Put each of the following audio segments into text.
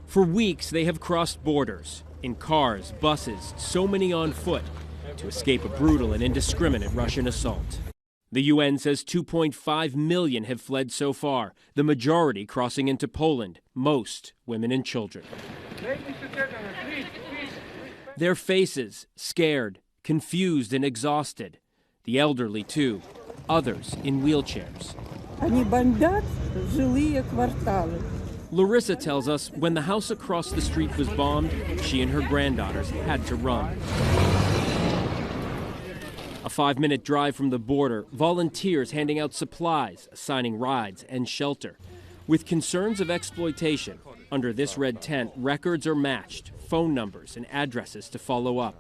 For weeks, they have crossed borders, in cars, buses, so many on foot, to escape a brutal and indiscriminate Russian assault. The UN says 2.5 million have fled so far, the majority crossing into Poland, most women and children. Their faces, scared, confused and exhausted. The elderly, too. Others in wheelchairs. Larissa tells us when the house across the street was bombed, she and her granddaughters had to run. A 5-minute drive from the border, volunteers handing out supplies, assigning rides and shelter. With concerns of exploitation, under this red tent, records are matched, phone numbers and addresses to follow up.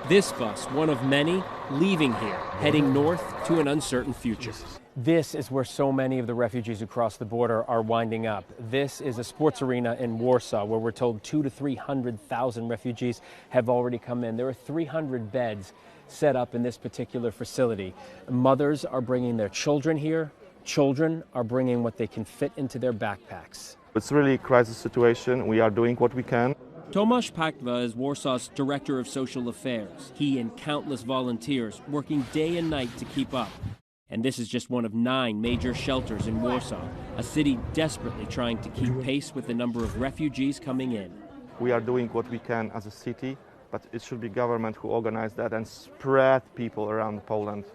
This bus, one of many, leaving here, heading north to an uncertain future. This is where so many of the refugees who cross the border are winding up. This is a sports arena in Warsaw where we're told 200,000 to 300,000 refugees have already come in. There are 300 beds set up in this particular facility. Mothers are bringing their children here. Children are bringing what they can fit into their backpacks. It's really a crisis situation. We are doing what we can. Tomasz Pakwa is Warsaw's Director of Social Affairs. He and countless volunteers working day and night to keep up. And this is just one of 9 major shelters in Warsaw, a city desperately trying to keep pace with the number of refugees coming in. We are doing what we can as a city, but it should be government who organize that and spread people around Poland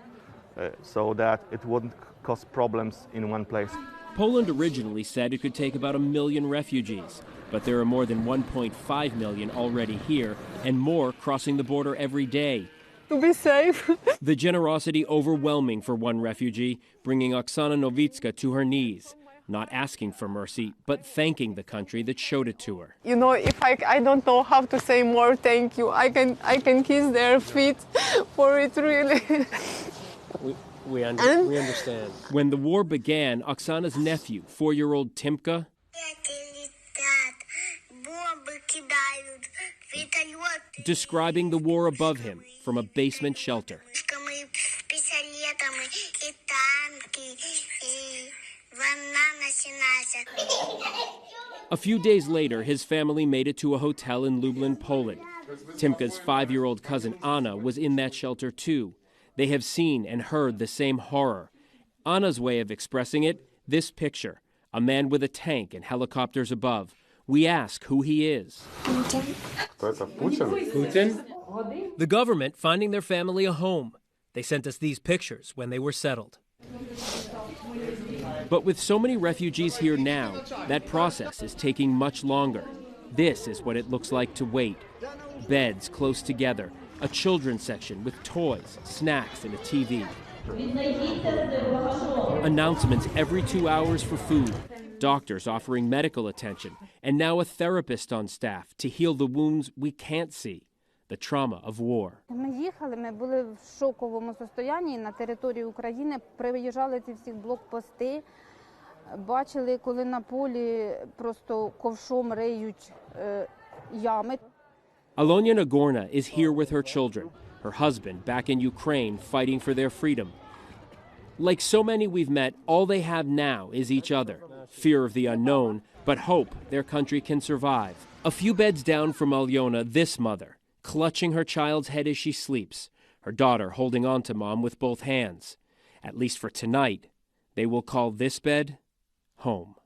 so that it wouldn't cause problems in one place. Poland originally said it could take about 1 million refugees, but there are more than 1.5 million already here and more crossing the border every day. To be safe. The generosity overwhelming for one refugee, bringing Oksana Nowicka to her knees, not asking for mercy, but thanking the country that showed it to her. You know, if I don't know how to say more thank you, I can kiss their feet for it, really. We understand. When the war began, Oksana's nephew, 4-year-old Timka, describing the war above him from a basement shelter. A few days later, his family made it to a hotel in Lublin, Poland. Timka's 5-year-old cousin Anna was in that shelter too. They have seen and heard the same horror. Anna's way of expressing it, this picture, a man with a tank and helicopters above. We ask who he is. Putin? The government finding their family a home. They sent us these pictures when they were settled. But with so many refugees here now, that process is taking much longer. This is what it looks like to wait. Beds close together, a children's section with toys, snacks, and a TV. Announcements every 2 hours for food. Doctors offering medical attention, and now a therapist on staff to heal the wounds we can't see, the trauma of war. Ми їхали, ми були в шоковому стані на території України, приїжджали ці всі блокпости, бачили, коли на полі просто ковшом риють ями. Alonia Nagorna is here with her children, her husband back in Ukraine fighting for their freedom. Like so many we've met, all they have now is each other. Fear of the unknown, but hope their country can survive. A few beds down from Alyona, this mother, clutching her child's head as she sleeps, her daughter holding on to mom with both hands. At least for tonight, they will call this bed home.